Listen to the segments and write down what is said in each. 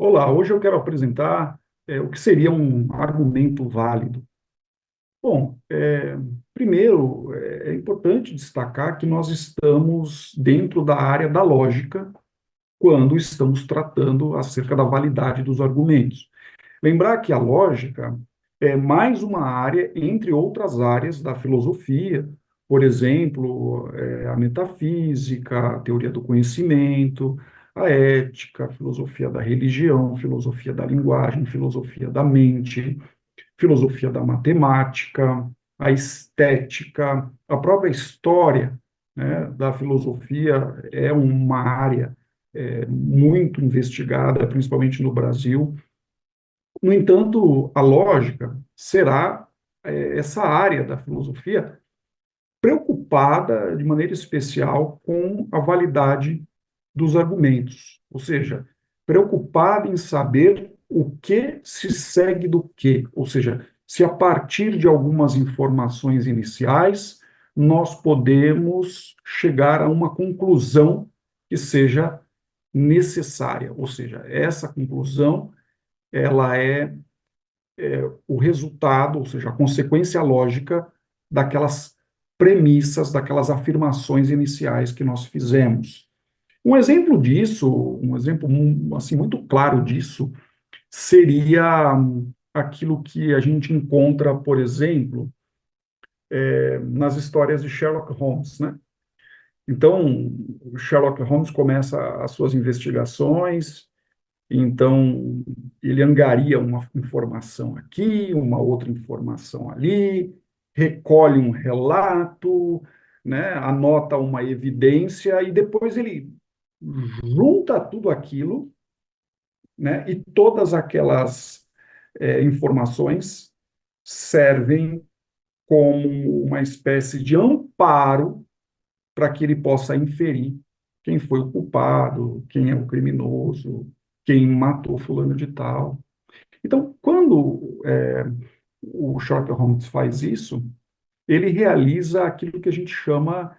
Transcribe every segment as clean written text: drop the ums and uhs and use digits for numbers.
Olá, hoje eu quero apresentar o que seria um argumento válido. Bom, primeiro é importante destacar que nós estamos dentro da área da lógica quando estamos tratando acerca da validade dos argumentos. Lembrar que a lógica é mais uma área entre outras áreas da filosofia, por exemplo, a metafísica, a teoria do conhecimento, a ética, a filosofia da religião, filosofia da linguagem, filosofia da mente, filosofia da matemática, a estética, a própria história, né, da filosofia é uma área muito investigada, principalmente no Brasil. No entanto, a lógica será essa área da filosofia preocupada de maneira especial com a validade dos argumentos, ou seja, preocupada em saber o que se segue do que, ou seja, se a partir de algumas informações iniciais nós podemos chegar a uma conclusão que seja necessária, ou seja, essa conclusão ela é o resultado, ou seja, a consequência lógica daquelas premissas, daquelas afirmações iniciais que nós fizemos. Um exemplo disso, um exemplo assim muito claro disso, seria aquilo que a gente encontra, por exemplo, nas histórias de Sherlock Holmes, né? Então, o Sherlock Holmes começa as suas investigações. Então, ele angaria uma informação aqui, uma outra informação ali, recolhe um relato, né, anota uma evidência e depois ele junta tudo aquilo, né, e todas aquelas informações servem como uma espécie de amparo para que ele possa inferir quem foi o culpado, quem é o criminoso, quem matou fulano de tal. Então, quando o Sherlock Holmes faz isso, ele realiza aquilo que a gente chama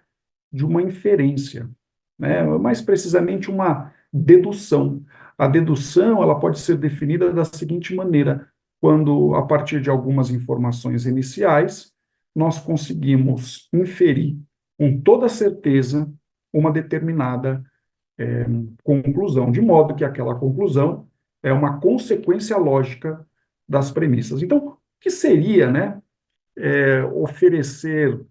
de uma inferência, né? Mais precisamente uma dedução. A dedução ela pode ser definida da seguinte maneira: quando, a partir de algumas informações iniciais, nós conseguimos inferir com toda certeza uma determinada conclusão, de modo que aquela conclusão é uma consequência lógica das premissas. Então, o que seria, né, oferecer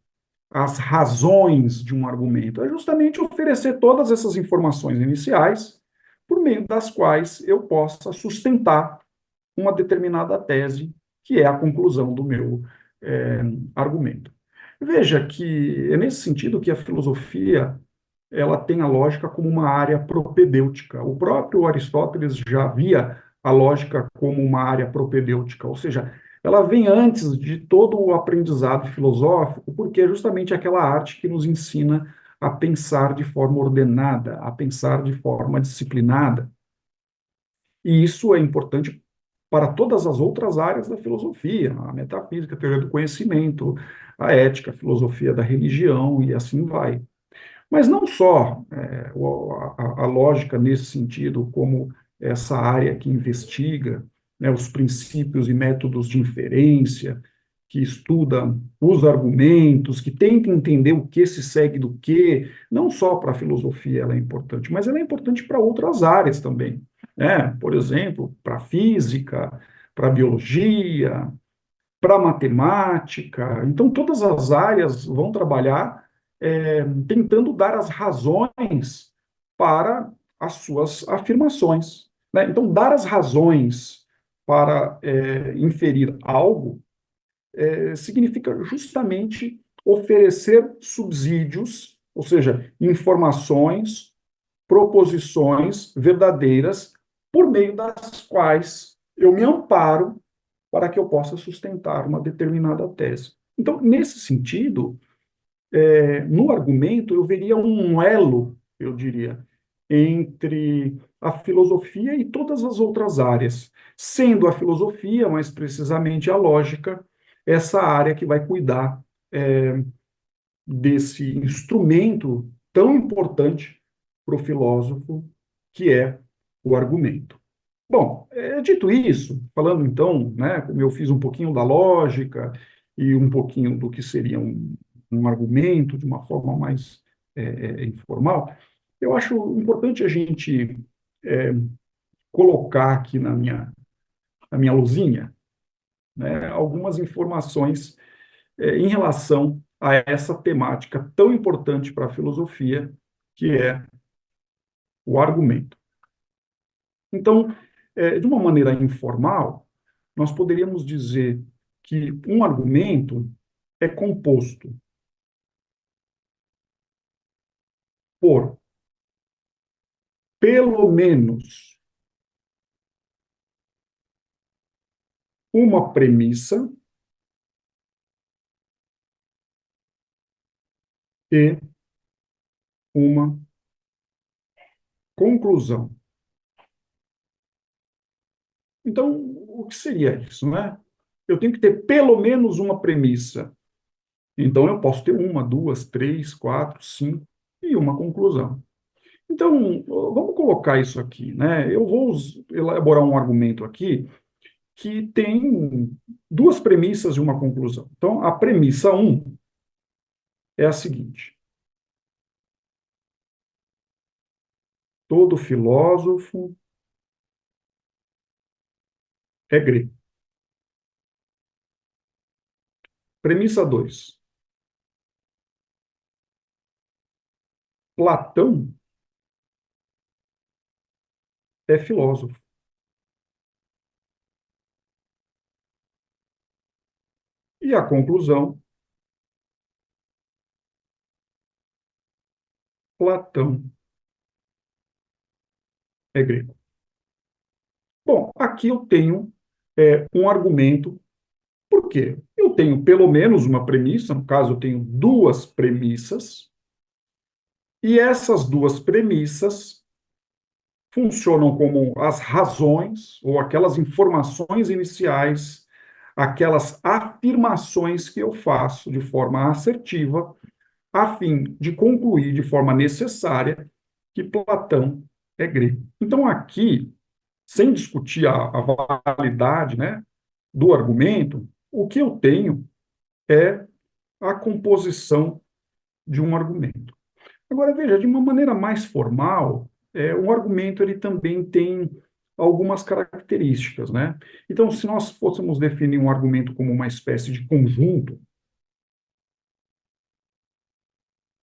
as razões de um argumento? É justamente oferecer todas essas informações iniciais, por meio das quais eu possa sustentar uma determinada tese, que é a conclusão do meu é, argumento. Veja que é nesse sentido que a filosofia ela tem a lógica como uma área propedêutica. O próprio Aristóteles já via a lógica como uma área propedêutica, ou seja, ela vem antes de todo o aprendizado filosófico, porque é justamente aquela arte que nos ensina a pensar de forma ordenada, a pensar de forma disciplinada. E isso é importante para todas as outras áreas da filosofia, a metafísica, a teoria do conhecimento, a ética, a filosofia da religião e assim vai. Mas não só a lógica nesse sentido, como essa área que investiga, né, os princípios e métodos de inferência, que estuda os argumentos, que tenta entender o que se segue do que, não só para a filosofia ela é importante, mas ela é importante para outras áreas também, né? Por exemplo, para a física, para a biologia, para a matemática. Então, todas as áreas vão trabalhar tentando dar as razões para as suas afirmações, né? Então, dar as razões para inferir algo significa justamente oferecer subsídios, ou seja, informações, proposições verdadeiras, por meio das quais eu me amparo para que eu possa sustentar uma determinada tese. Então, nesse sentido, no argumento, eu veria um elo, eu diria, entre a filosofia e todas as outras áreas, sendo a filosofia, mais precisamente a lógica, essa área que vai cuidar desse instrumento tão importante para o filósofo, que é o argumento. Bom, dito isso, falando então, né, como eu fiz um pouquinho da lógica e um pouquinho do que seria um argumento de uma forma mais informal, eu acho importante a gente é, colocar aqui na minha luzinha, né, algumas informações em relação a essa temática tão importante para a filosofia, que é o argumento. Então, de uma maneira informal, nós poderíamos dizer que um argumento é composto por, pelo menos, uma premissa e uma conclusão. Então, o que seria isso, né? Eu tenho que ter pelo menos uma premissa. Então, eu posso ter uma, duas, três, quatro, cinco e uma conclusão. Então, vamos colocar isso aqui, né? Eu vou elaborar um argumento aqui que tem duas premissas e uma conclusão. Então, a premissa um é a seguinte: todo filósofo é grego. Premissa 2: Platão é filósofo. E a conclusão: Platão é grego. Bom, aqui eu tenho um argumento. Por quê? Eu tenho pelo menos uma premissa, no caso, eu tenho duas premissas, e essas duas premissas funcionam como as razões ou aquelas informações iniciais, aquelas afirmações que eu faço de forma assertiva, a fim de concluir de forma necessária que Platão é grego. Então, aqui, sem discutir a validade, né, do argumento, o que eu tenho é a composição de um argumento. Agora, veja, de uma maneira mais formal, o argumento ele também tem algumas características, né? Então, se nós fôssemos definir um argumento como uma espécie de conjunto,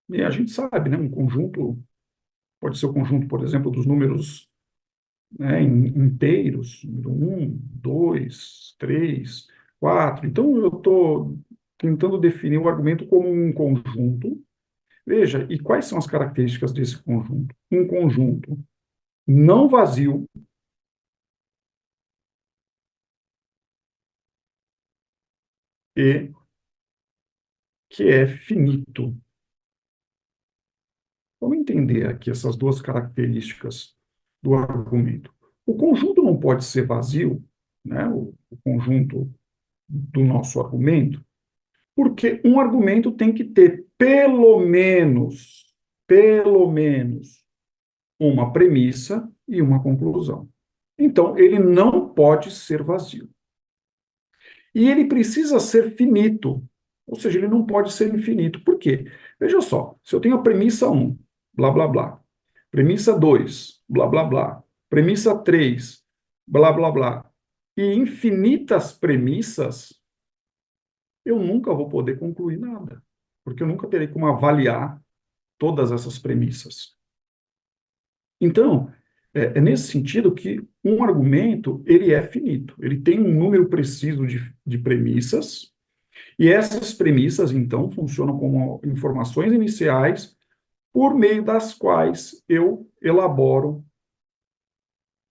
e a gente sabe, né? Um conjunto pode ser o conjunto, por exemplo, dos números, né, inteiros, número um, 2, 3, 4. Então, eu estou tentando definir o argumento como um conjunto. Veja, e quais são as características desse conjunto? Um conjunto não vazio, e que é finito. Vamos entender aqui essas duas características do argumento. O conjunto não pode ser vazio, né? O conjunto do nosso argumento, porque um argumento tem que ter pelo menos, uma premissa e uma conclusão. Então, ele não pode ser vazio. E ele precisa ser finito, ou seja, ele não pode ser infinito. Por quê? Veja só, se eu tenho a premissa um, blá, blá, blá, premissa 2, blá, blá, blá, premissa 3, blá, blá, blá, e infinitas premissas, eu nunca vou poder concluir nada, porque eu nunca terei como avaliar todas essas premissas. Então, é nesse sentido que um argumento ele é finito, ele tem um número preciso de premissas. E essas premissas, então, funcionam como informações iniciais por meio das quais eu elaboro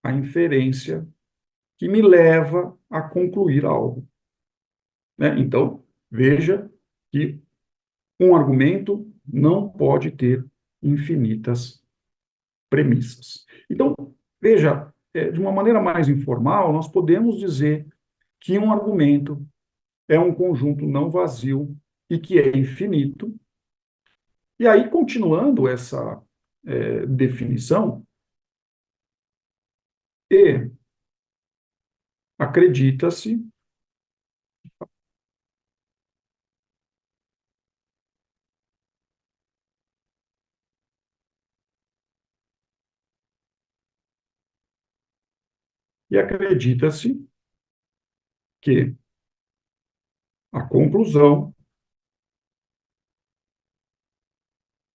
a inferência que me leva a concluir algo, né? Então, veja que um argumento não pode ter infinitas premissas. Então, veja, de uma maneira mais informal, nós podemos dizer que um argumento é um conjunto não vazio e que é infinito. E aí, continuando essa definição, e acredita-se e acredita-se que a conclusão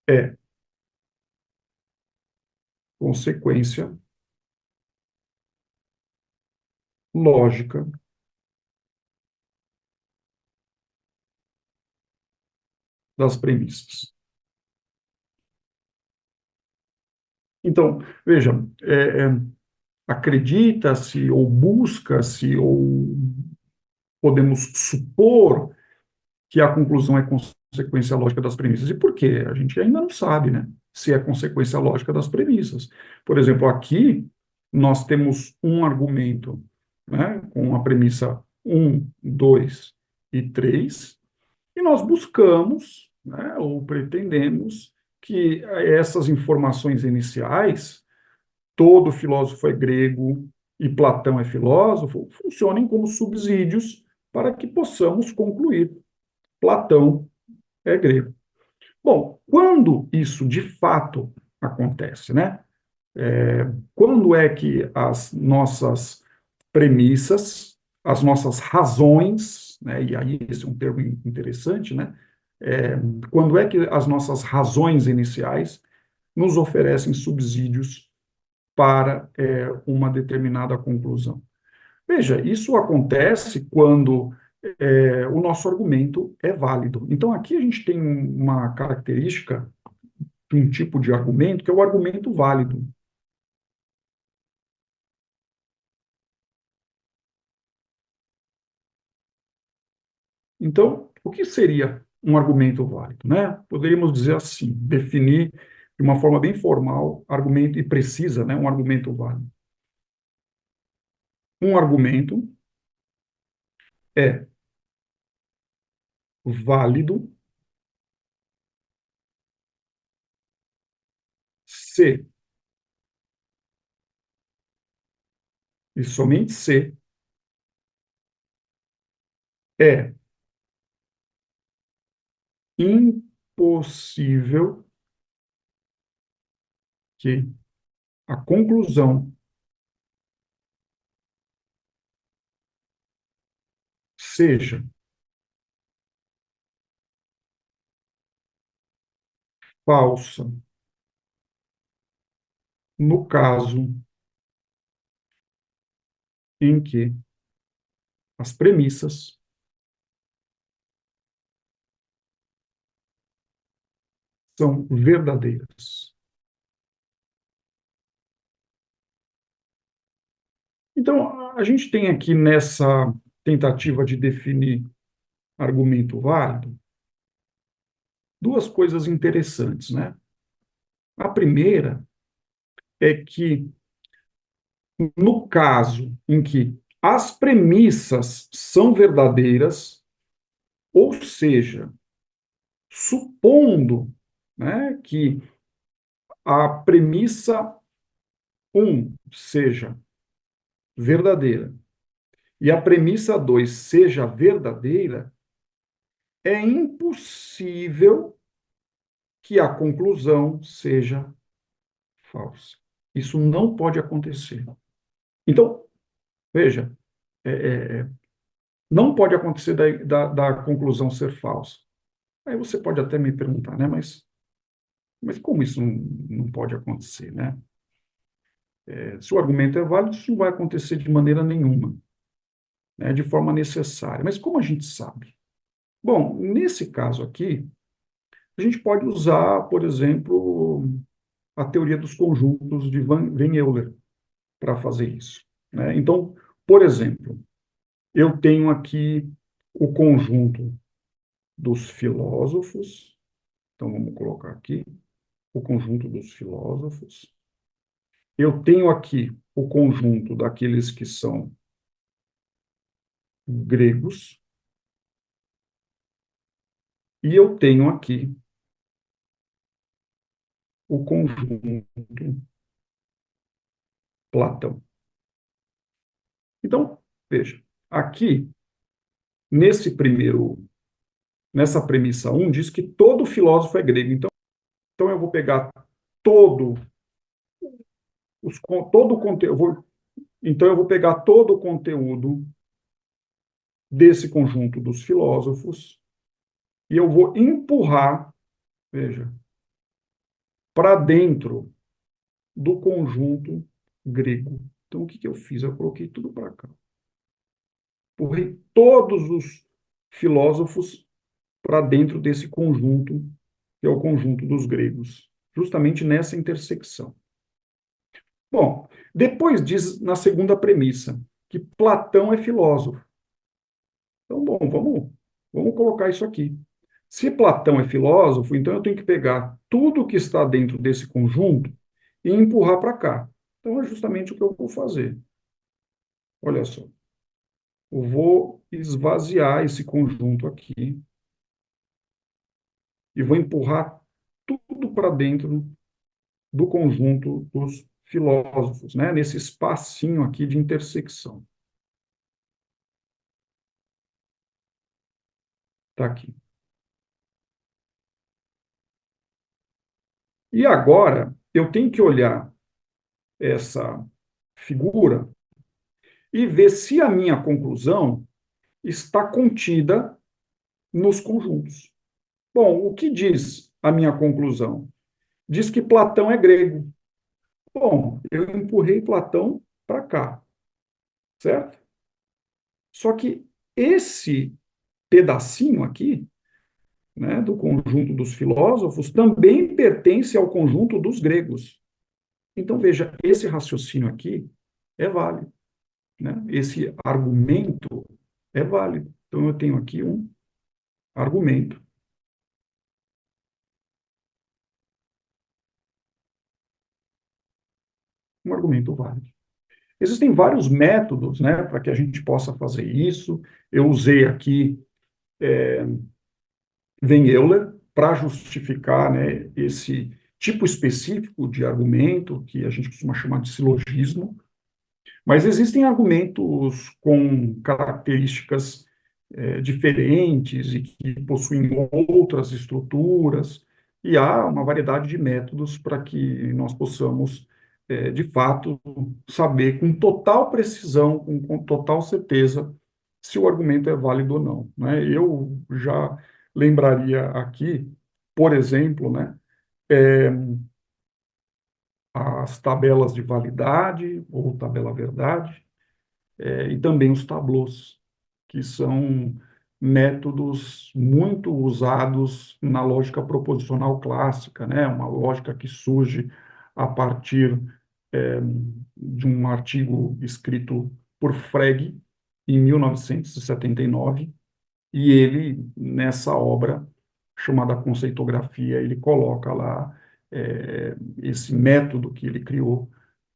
é consequência lógica das premissas. Então, veja, acredita-se ou busca-se ou podemos supor que a conclusão é consequência lógica das premissas. E por quê? A gente ainda não sabe, né? Se é consequência lógica das premissas. Por exemplo, aqui nós temos um argumento, né, com a premissa um, 2 e 3, e nós buscamos, né, ou pretendemos que essas informações iniciais, todo filósofo é grego e Platão é filósofo, funcionem como subsídios para que possamos concluir. Platão é grego. Bom, quando isso de fato acontece, né? Quando é que as nossas premissas, as nossas razões, né? E aí esse é um termo interessante, né? É, quando é que as nossas razões iniciais nos oferecem subsídios para uma determinada conclusão? Veja, isso acontece quando o nosso argumento é válido. Então, aqui a gente tem uma característica de um tipo de argumento que é o argumento válido. Então, o que seria um argumento válido, né? Poderíamos dizer assim, definir de uma forma bem formal, argumento e precisa, né? Um argumento válido. Um argumento é válido se e somente se é impossível que a conclusão seja falsa no caso em que as premissas são verdadeiras. Então, a gente tem aqui nessa tentativa de definir argumento válido duas coisas interessantes, né? A primeira é que, no caso em que as premissas são verdadeiras, ou seja, supondo, né, que a premissa um seja verdadeira e a premissa 2 seja verdadeira, é impossível que a conclusão seja falsa. Isso não pode acontecer. Então, veja, é, não pode acontecer da conclusão ser falsa. Aí você pode até me perguntar, né? Mas como isso não pode acontecer, né? Se o argumento é válido, isso não vai acontecer de maneira nenhuma, né? De forma necessária. Mas como a gente sabe? Bom, nesse caso aqui, a gente pode usar, por exemplo, a teoria dos conjuntos de Van Euler para fazer isso, né? Então, por exemplo, eu tenho aqui o conjunto dos filósofos, então vamos colocar aqui o conjunto dos filósofos. Eu tenho aqui o conjunto daqueles que são gregos, e eu tenho aqui o conjunto Platão. Então, Veja, aqui, nessa premissa um diz que todo filósofo é grego. Então eu vou pegar todo, todo o conteúdo, então eu vou pegar todo o conteúdo desse conjunto dos filósofos e eu vou empurrar, veja, para dentro do conjunto grego. Então, o que que eu fiz? Eu coloquei tudo para cá. Empurrei todos os filósofos para dentro desse conjunto, que é o conjunto dos gregos, justamente nessa intersecção. Bom, depois diz na segunda premissa que Platão é filósofo. Então, bom, vamos colocar isso aqui. Se Platão é filósofo, então eu tenho que pegar tudo que está dentro desse conjunto e empurrar para cá. Então, é justamente o que eu vou fazer. Olha só. Eu vou esvaziar esse conjunto aqui e vou empurrar tudo para dentro do conjunto dos filósofos, né? Nesse espacinho aqui de intersecção. Está aqui. E agora eu tenho que olhar essa figura e ver se a minha conclusão está contida nos conjuntos. Bom, o que diz a minha conclusão? Diz que Platão é grego. Bom, eu empurrei Platão para cá, certo? Só que esse pedacinho aqui, né, do conjunto dos filósofos, também pertence ao conjunto dos gregos. Então, veja, esse raciocínio aqui é válido, né? Esse argumento é válido. Então, eu tenho aqui argumento, um argumento válido. Existem vários métodos, né, para que a gente possa fazer isso. Eu usei aqui Van Euler para justificar, né, esse tipo específico de argumento, que a gente costuma chamar de silogismo, mas existem argumentos com características diferentes e que possuem outras estruturas, e há uma variedade de métodos para que nós possamos, de fato, saber com total precisão, com total certeza, se o argumento é válido ou não, né? Eu já lembraria aqui, por exemplo, né, as tabelas de validade ou tabela verdade, e também os tablôs, que são métodos muito usados na lógica proposicional clássica, né? Uma lógica que surge a partir de um artigo escrito por Frege em 1979, e ele, nessa obra chamada Conceitografia, ele coloca lá esse método que ele criou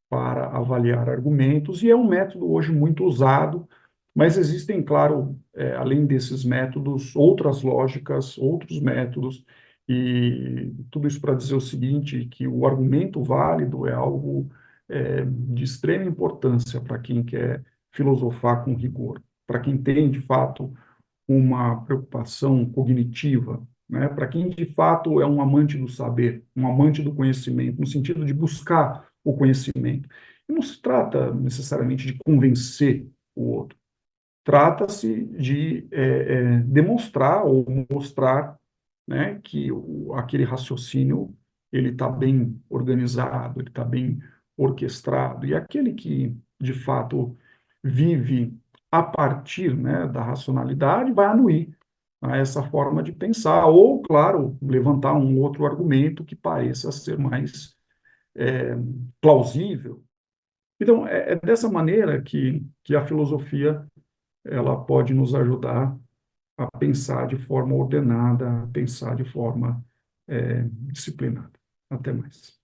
para avaliar argumentos, e é um método hoje muito usado, mas existem, claro, além desses métodos, outras lógicas, outros métodos, e tudo isso para dizer o seguinte, que o argumento válido é algo de extrema importância para quem quer filosofar com rigor, para quem tem, de fato, uma preocupação cognitiva, né? Para quem de fato é um amante do saber, um amante do conhecimento, no sentido de buscar o conhecimento. E não se trata necessariamente de convencer o outro, trata-se de demonstrar ou mostrar, né, que aquele raciocínio ele está bem organizado, ele está bem orquestrado, e aquele que, de fato, vive a partir, né, da racionalidade vai anuir a essa forma de pensar, ou, claro, levantar um outro argumento que pareça ser mais é, plausível. Então, é dessa maneira que a filosofia ela pode nos ajudar a pensar de forma ordenada, a pensar de forma disciplinada. Até mais.